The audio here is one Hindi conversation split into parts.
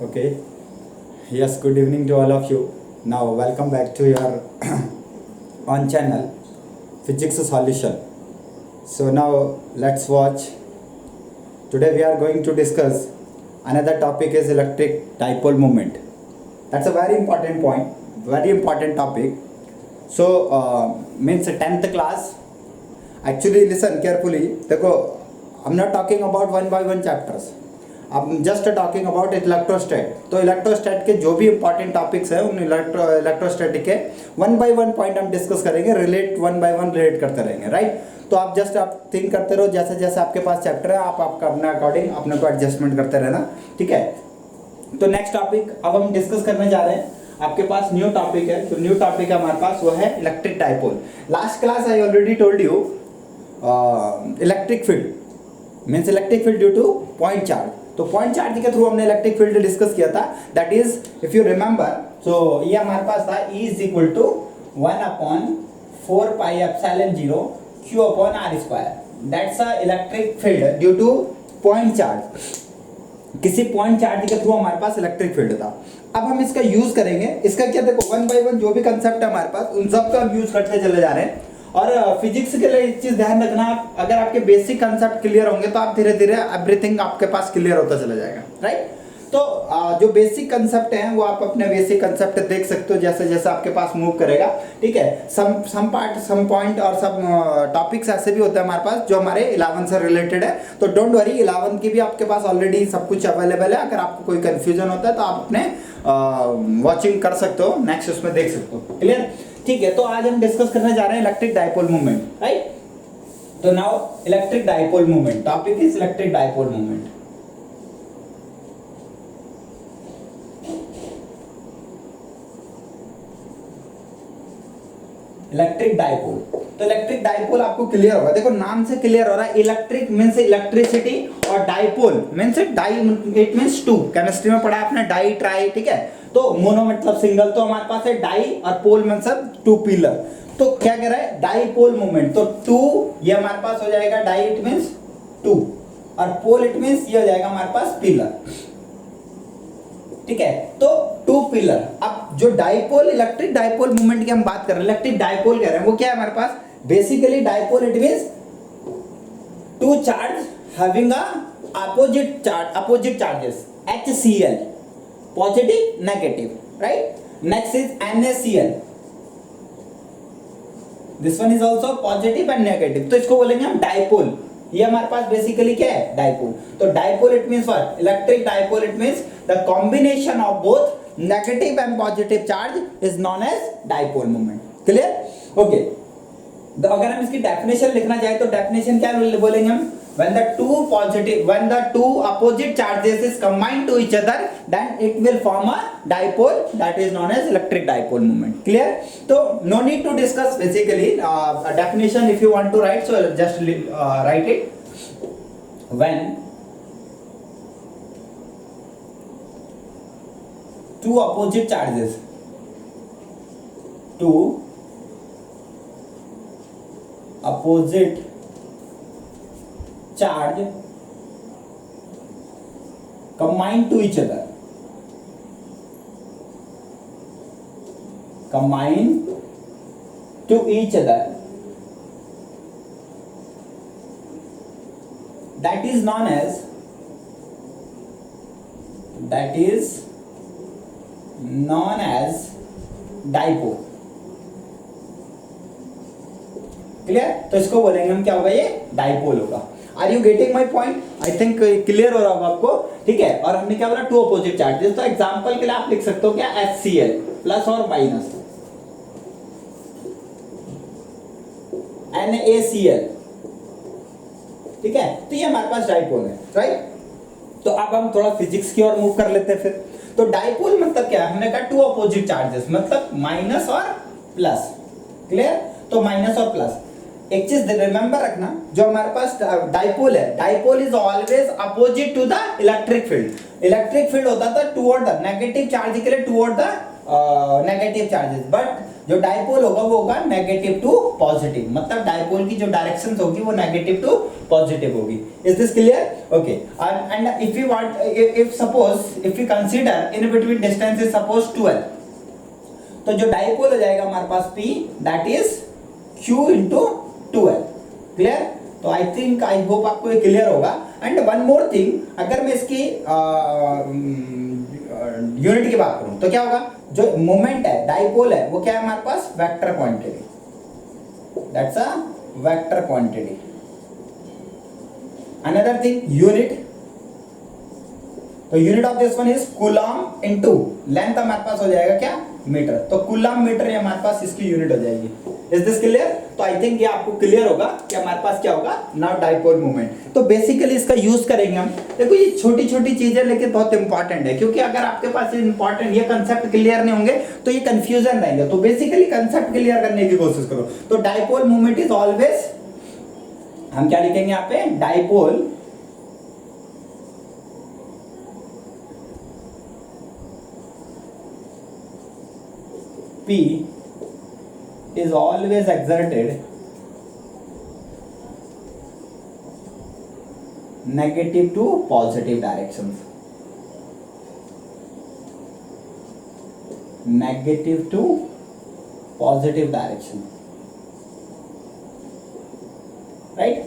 Okay. Yes, good evening to all of you. Now, welcome back to your on channel Physics Solution. So now let's watch. Today we are going to discuss another topic is electric dipole moment. That's a very important point, very important topic. So means 10th class. Actually, listen carefully. देखो, I'm not talking about one by one chapters. I'm just talking about इलेक्ट्रोस्टैट. तो इलेक्ट्रोस्टैट के जो भी इंपॉर्टेंट टॉपिक्स है उन इलेक्ट्रोस्टैटिक के वन बाय वन पॉइंट हम डिस्कस करेंगे, relate one by one relate करते रहेंगे, राइट. तो आप जस्ट आप थिंक करते रहो, जैसे जैसे आपके पास चैप्टर है आप आपका अपने अकॉर्डिंग अपने को एडजस्टमेंट करते रहना, ठीक है. तो नेक्स्ट टॉपिक अब हम डिस्कस करने जा रहे हैं. आपके पास न्यू टॉपिक है, तो न्यू टॉपिक हमारे पास वो है electric dipole. Last class I already told you electric field means electric field due to point charge. तो पॉइंट चार्ज के थ्रू हमने इलेक्ट्रिक फील्ड डिस्कस किया था. That is if you remember, so ये हमारे पास था E is equal to 1/4 pi epsilon 0 Q upon R square. That's a electric field due to point charge. किसी पॉइंट चार्ज के थ्रू हमारे पास इलेक्ट्रिक फील्ड था. अब हम इसका यूज करेंगे. इसका क्या, देखो वन बाय वन जो भी कंसेप्ट है हमारे पास उन सब का हम यूज करते चले जा रहे हैं. और फिजिक्स के लिए एक चीज ध्यान रखना, अगर आपके बेसिक कंसेप्ट क्लियर होंगे तो आप धीरे धीरे एवरीथिंग आपके पास क्लियर होता चला जाएगा, राइट. तो जो बेसिक कंसेप्ट हैं वो आप अपने बेसिक कंसेप्ट देख सकते हो जैसे जैसे आपके पास मूव करेगा, ठीक है. सम पार्ट सम पॉइंट और सब टॉपिक्स ऐसे भी होते हैं हमारे पास जो हमारे 11 से रिलेटेड है. तो डोंट वरी, 11 की भी आपके पास ऑलरेडी सब कुछ अवेलेबल है. अगर आपको कोई कंफ्यूजन होता है तो आप अपने वॉचिंग कर सकते हो, नेक्स्ट उसमें देख सकते हो, क्लियर, ठीक है. तो आज हम डिस्कस करने जा रहे हैं इलेक्ट्रिक डाइपोल मूवमेंट, राइट. तो now electric dipole movement topic is electric dipole movement. Electric dipole. तो इलेक्ट्रिक डाइपोल आपको क्लियर होगा, देखो नाम से क्लियर हो रहा है. इलेक्ट्रिक मींस इलेक्ट्रिसिटी और dipole means di, it means two. Chemistry में पढ़ा आपने डाई ट्राई, ठीक है. तो मोनो मतलब सिंगल, तो हमारे पास है डाई और पोल मतलब टू पिलर. तो क्या कह रहा है, डाइपोल मूवमेंट. तो टू ये हमारे पास हो जाएगा डाई, इट मींस टू, और पोल इट मींस ये हो जाएगा हमारे पास पिलर, ठीक है. तो टू पिलर. अब जो डाइपोल इलेक्ट्रिक डाइपोल मूवमेंट की हम बात कर रहे हैं, इलेक्ट्रिक डाइपोल कह रहे हैं, वो क्या है हमारे पास. Basically dipole it means two charge having a opposite charges HCl, positive negative, right. Next is NaCl. This one is also positive and negative. तो इसको बोलेंगे हम डाइपोल. ये हमारे पास बेसिकली क्या है, डाइपोल. तो dipole it means what, electric dipole it means the combination of both negative and positive charge is known as dipole movement, clear, okay. तो अगर हम इसकी डेफिनेशन लिखना चाहे तो डेफिनेशन क्या बोलेंगे हम, when the two opposite charges is combined to each other, then it will form a dipole, that is known as electric dipole moment, clear. So no need to discuss basically a definition. If you want to write, so just write it. When two opposite charges, two opposite charge combined to each other, that is known as dipole, clear. तो इसको बोलेंगे हम क्या होगा, ये डाइपोल होगा. Are you getting my point? I think clear हो रहा होगा आपको, ठीक है. और हमने क्या बोला, टू अपोजिट चार्जेस. तो एग्जांपल के लिए आप लिख सकते हो क्या, HCl प्लस और माइनस, NaCl, ठीक है. तो ये हमारे पास डाइपोल है, राइट. तो अब हम थोड़ा फिजिक्स की ओर मूव कर लेते हैं फिर. तो डाइपोल मतलब क्या, हमने कहा टू अपोजिट चार्जेस मतलब माइनस और प्लस, क्लियर. तो माइनस और प्लस. एक चीज रिमेंबर रखना, जो हमारे पास डाइपोल है, dipole is always opposite to the electric field. Electric field होता था टुवर्ड द नेगेटिव चार्ज के लिए, toward the negative charges. But जो डाइपोल होगा वो होगा नेगेटिव टू पॉजिटिव, मतलब डाइपोल की जो डायरेक्शन होगी वो नेगेटिव टू पॉजिटिव होगी। Is this clear? Okay. And if you want, if suppose if you consider in between distance is suppose 12, तो जो डाइपोल हो जाएगा हमारे पास P, that is Q into 12। Clear? तो आई थिंक, आई होप आपको ये क्लियर होगा। एंड वन मोर थिंग, अगर मैं इसकी यूनिट की बात करूं तो क्या होगा, जो मोमेंट है डाइपोल है वो क्या है हमारे पास, vector quantity, that's a vector quantity. Another thing, unit, तो unit of this one is coulomb into length, हमारे पास हो जाएगा क्या, मीटर। तो कूलम मीटर ये हमारे पास इसकी यूनिट हो जाएगी। Is this clear? तो आई थिंक ये आपको क्लियर होगा कि हमारे पास क्या होगा, नाउ डाइपोल मोमेंट। तो बेसिकली इसका यूज करेंगे हम। देखो ये छोटी छोटी चीजें लेकिन बहुत इंपॉर्टेंट है, क्योंकि अगर आपके पास इंपॉर्टेंट ये कंसेप्ट क्लियर नहीं होंगे तो ये कंफ्यूजन रहेंगे। तो बेसिकली कंसेप्ट क्लियर करने की कोशिश करो। तो डाइपोल मोमेंट इज ऑलवेज, हम क्या लिखेंगे यहाँ पे, dipole P is always exerted negative to positive directions, negative to positive direction, right?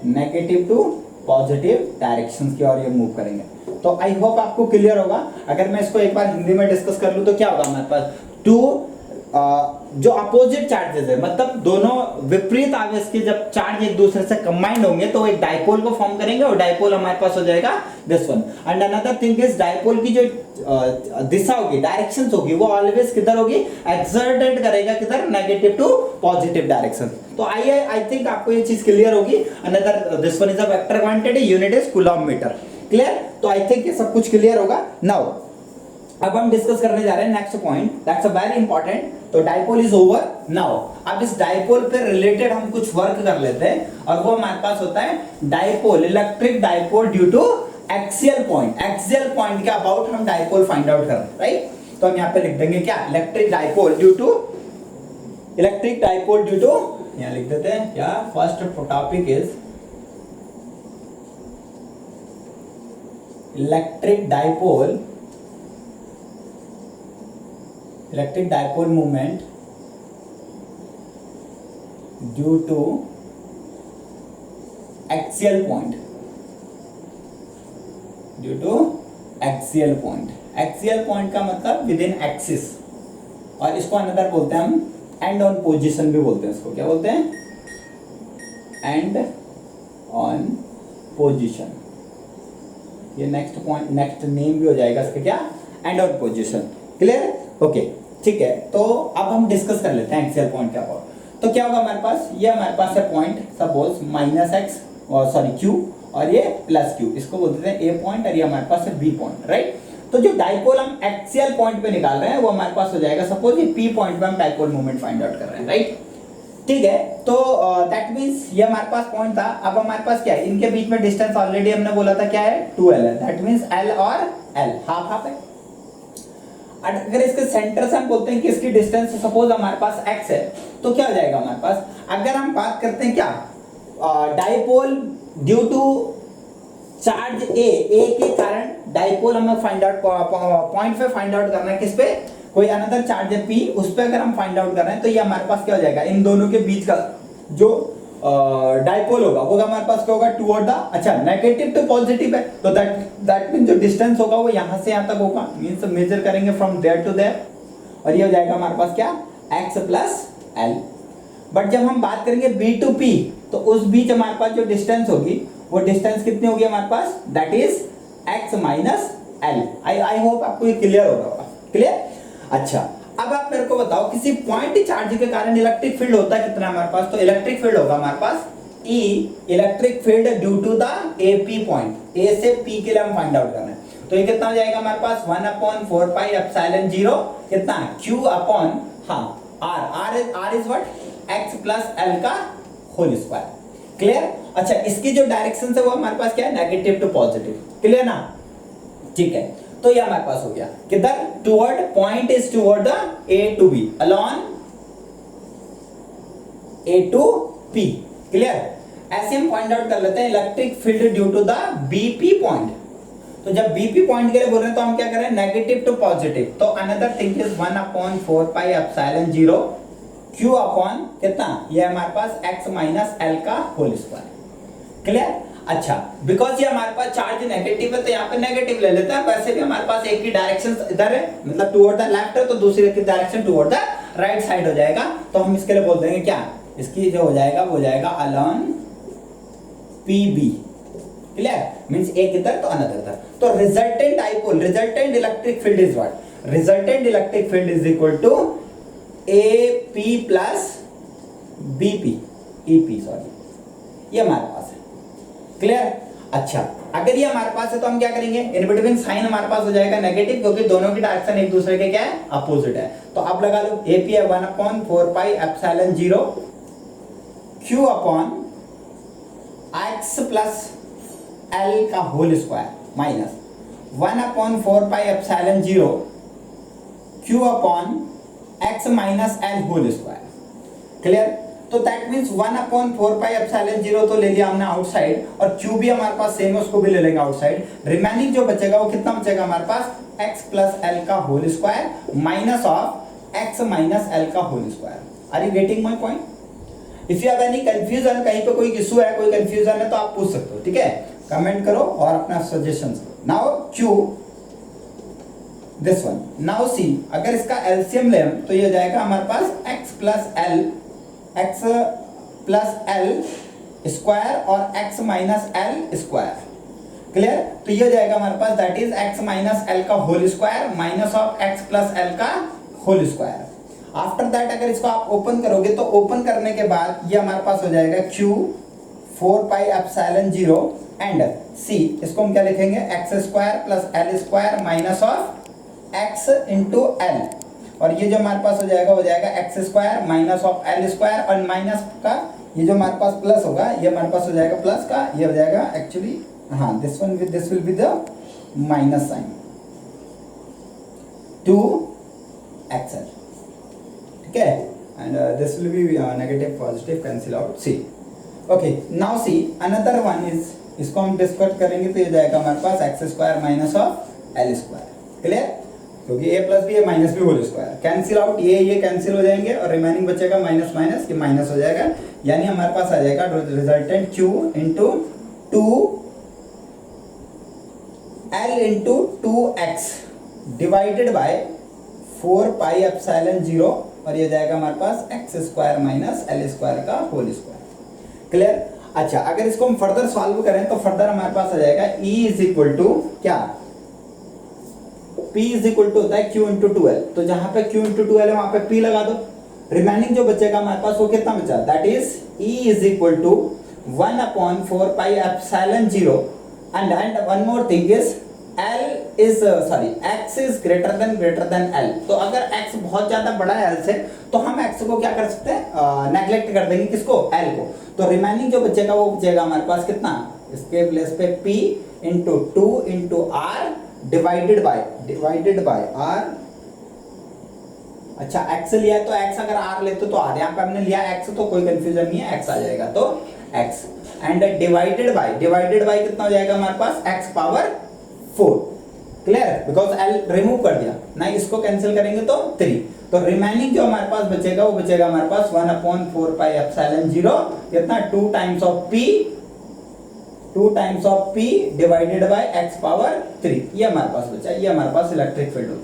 Negative to positive directions की ओर ये मूव करेंगे। तो आई होप आपको क्लियर होगा। अगर मैं इसको एक बार हिंदी में डिस्कस कर लूं तो क्या होगा हमारे पास, टू जो अपोजिट चार्जेस है, मतलब दोनों विपरीत आवेश के जब चार्ज एक दूसरे से कंबाइंड होंगे तो एक डाइपोल को फॉर्म करेंगे, और डाइपोल हमारे पास हो जाएगा this one. And another thing is, dipole की जो दिशा होगी, डायरेक्शंस होगी, वो ऑलवेज किधर होगी, एक्सर्टेड करेगा किधर, नेगेटिव टू पॉजिटिव डायरेक्शन। तो आई थिंक आपको ये चीज क्लियर होगी। Another, this one is a vector quantity, unit is coulomb metre. Clear? तो आई थिंक ये सब कुछ क्लियर होगा। नाउ अब हम डिस्कस करने जा रहे हैं next point, that's a very important. तो डाइपोल इज ओवर। नाउ अब इस डाइपोल पे रिलेटेड हम कुछ वर्क कर लेते हैं, और वो हमारे पास होता है dipole, electric dipole due to axial point. Axial point के अबाउट हम डाइपोल फाइंड आउट कर रहे हैं, राइट? तो हम यहाँ पे लिख देंगे क्या, electric dipole due to, electric dipole due to, यहाँ लिख देते हैं क्या, first topic is electric dipole, electric dipole movement due to axial point, due to axial point. Axial point का मतलब विद इन एक्सिस, और इसको अनदर बोलते हैं हम एंड ऑन पोजीशन भी बोलते हैं। इसको क्या बोलते हैं, एंड ऑन पोजीशन। ये नेक्स्ट पॉइंट, नेक्स्ट नेम भी हो जाएगा इसका क्या, and on position. Clear? Okay, ठीक है। तो अब हम डिस्कस कर लेते हैं एक्सियल पॉइंट क्या होगा। तो क्या होगा हमारे पास, ये हमारे पास है पॉइंट सपोज माइनस एक्स, और सॉरी क्यू, और ये प्लस क्यू, इसको बोलते हैं ए पॉइंट, और ये हमारे पास है बी पॉइंट, राइट? तो जो डाइपोल हम एक्सियल पॉइंट पे निकाल रहे हैं वो हमारे पास हो जाएगा, सपोज ये पी पॉइंट पे हम डाइपोल मोमेंट फाइंड आउट कर रहे हैं, राइट? ठीक है। तो दैट मींस ये हमारे पास पॉइंट था। अब हमारे पास क्या है, इनके बीच में डिस्टेंस ऑलरेडी हमने बोला था क्या है, 2l है। दैट मींस l और l हाफ हाफ है। अगर इसके सेंटर से हम बोलते हैं कि इसकी डिस्टेंस सपोज हमारे पास x है, तो क्या हो जाएगा हमारे पास, अगर हम बात करते हैं क्या, डाइपोल ड्यू टू चार्ज ए के कारण डाइपोल हमें फाइंड आउट, पॉइंट पे फाइंड आउट करना है, किस पे, कोई अनदर चार्ज है P, उस पे अगर हम फाइंड आउट कर रहे हैं, तो ये हमारे पास क्या हो जाएगा, इन दोनों के बीच का जो डाइपोल होगा वो हमारे पास क्या होगा, टुवर्ड द, अच्छा नेगेटिव टू पॉजिटिव है, तो दैट मीन जो डिस्टेंस होगा वो यहाँ से यहाँ तक होगा, मीन्स मेजर करेंगे फ्रॉम देयर टू देयर, और ये हो जाएगा हमारे पास क्या, x प्लस l। बट जब हम बात करेंगे B टू P, तो उस बीच हमारे पास जो डिस्टेंस होगी वो डिस्टेंस कितनी होगी हमारे पास, that is x minus l। I hope आपको ये क्लियर होगा। क्लियर? अच्छा, अब आप मेरे को बताओ, किसी पॉइंट चार्ज के कारण इलेक्ट्रिक फील्ड होता है कितना हमारे पास, तो इलेक्ट्रिक फील्ड होगा हमारे पास E, electric field due to the AP point, A से P के लिए हम फाइंड आउट कर रहे हैं, तो ये कितना हो जाएगा हमारे पास, 1/4 पाई एप्सिलॉन 0 कितना, Q upon R is what, x plus l का होल स्क्वायर। क्लियर? अच्छा, इसकी जो डायरेक्शन है वो हमारे पास क्या है, नेगेटिव टू पॉजिटिव। क्लियर ना? ठीक है। तो ये हमारे पास हो गया किधर, toward, point is toward the A to B, along A to P. Clear? ऐसे हम पॉइंट आउट कर लेते हैं electric field due to the BP point. तो जब बीपी पॉइंट के लिए बोल रहे हैं तो हम क्या करें, नेगेटिव टू पॉजिटिव। तो another thing is 1/4πε0 Q upon कितना, ये हमारे पास x माइनस एल का होल स्क्वायर। क्लियर? अच्छा, बिकॉज ये हमारे पास चार्ज नेगेटिव है तो यहाँ पे नेगेटिव ले लेते हैं। वैसे भी हमारे पास एक ही डायरेक्शन इधर है, मतलब टुवर्ड द लेफ्ट है, तो दूसरी की direction toward the right side हो जाएगा। तो हम इसके लिए बोल देंगे क्या, इसकी जो हो जाएगा वो जाएगा अलॉन पीबी। क्लियर? मींस एक इधर तो अनदर इधर। तो resultant dipole, resultant electric field is what, resultant electric field is equal to AP plus BP, EP sorry, ये हमारे पास है। क्लियर? अच्छा, अगर ये हमारे पास है तो हम क्या करेंगे, इन बिटवीन साइन हमारे पास हो जाएगा नेगेटिव, क्योंकि दोनों की डायरेक्शन एक दूसरे के क्या है, अपोजिट है। तो आप लगा लो AP है 1/4πε0 Q upon x plus L का whole square minus 1/4πε0 Q upon x minus L whole square. Clear? तो दैट मींस 1/4πε0 तो ले लिया हमने आउटसाइड, और Q भी हमारे पास सेम है, उसको भी ले लेंगे आउटसाइड। रिमेनिंग जो बचेगा वो कितना बचेगा हमारे पास, x प्लस L का whole square minus of x minus L का whole square. Are you getting my point? If you have any confusion, कहीं पे कोई इशू है, कोई कंफ्यूजन है तो आप पूछ सकते हो, ठीक है? कमेंट करो और अपना सजेशंस करो। Now Q this one, now see, अगर इसका एलसीएम लें तो ये हो जाएगा हमारे पास x प्लस L स्क्वायर और x minus L square. Clear? तो ये हो जाएगा हमारे पास that is x minus L का whole square minus of x plus L का होल स्क्वायर। आफ्टर दैट अगर इसको आप ओपन करोगे तो ओपन करने के बाद ये हमारे पास हो जाएगा Q 4πε0 एंड C, इसको हम क्या लिखेंगे, x square plus L square minus of x into L, और ये जो हमारे पास हो जाएगा x square minus of L square, और माइनस का ये जो हमारे पास प्लस होगा, ये हमारे पास हो जाएगा प्लस का, ये हो जाएगा एक्चुअली, हाँ, this one with this will be the minus sign 2xl, ठीक है? And this will be negative positive cancel out C। Okay, now see another one is, इसको हम डिस्कस करेंगे तो ये जाएगा हमारे पास x square minus of L square. Clear? क्योंकि a प्लस बी है minus B whole square, cancel out, ये कैंसिल हो जाएंगे और रिमेनिंग बचेगा माइनस माइनस, ये माइनस हो जाएगा, यानी हमारे पास आ जाएगा resultant Q into 2L into 2x divided by 4πε0, और ये जाएगा हमारे पास x square minus L square का होल स्क्वायर। क्लियर? अच्छा, अगर इसको हम फर्दर सॉल्व करें तो फर्दर हमारे पास आ जाएगा E इज इक्वल टू क्या, P इज इक्वल टू होता है Q इंटू 2L, तो जहां पे Q इंटू 2L है वहां पे P लगा दो। रिमेनिंग जो बचेगा हमारे पास वो कितना बचा, that is E is equal to 1/4πε0 and one more thing is x is greater than L। तो अगर x बहुत ज्यादा बड़ा है L से तो हम x को क्या कर सकते हैं, नेग्लेक्ट कर देंगे, किसको, L को। तो रिमेनिंग जो बचेगा वो बचेगा हमारे पास कितना, इसके प्लेस पे P into 2 into R divided by R। अच्छा, x लिया है तो x, अगर R लेते तो R, यहाँ पे हमने लिया x तो कोई कंफ्यूजन नहीं है, x आ जाएगा, तो x एंड डिवाइडेड बाय कितना हो जाएगा हमारे पास, x power 4। Clear? Because L remove कर दिया ना, इसको कैंसिल करेंगे तो 3। तो रिमेनिंग जो हमारे पास बचेगा वो बचेगा हमारे पास 1/4πε0 कितना, 2 times of P divided by x power 3, ये हमारे पास बचा, ये हमारे पास इलेक्ट्रिक फील्ड होगी,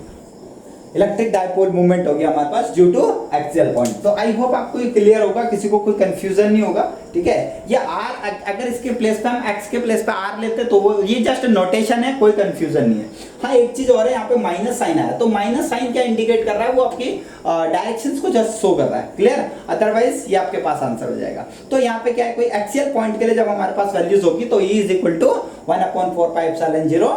इलेक्ट्रिक डाइपोल मूवमेंट हो गया हमारे पास ड्यू टू एक्सियल पॉइंट। तो आई होप आपको ये क्लियर होगा, किसी को कोई कंफ्यूजन नहीं होगा, ठीक है? ये R, अगर इसके प्लेस पे हम x के प्लेस पे R लेते तो वो ये जस्ट नोटेशन है, कोई कंफ्यूजन नहीं है। हाँ, एक चीज और है, यहाँ पे माइनस साइन आया, तो माइनस साइन क्या इंडिकेट कर रहा है, वो आपकी डायरेक्शंस को जस्ट शो कर रहा है। क्लियर? अदरवाइज ये आपके पास आंसर हो जाएगा। तो यहाँ पे क्या है, कोई एक्सियल पॉइंट के लिए जब हमारे पास वैल्यूज होगी तो E is equal to 1/4πε0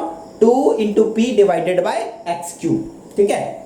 2 into P divided by x cube, ठीक है?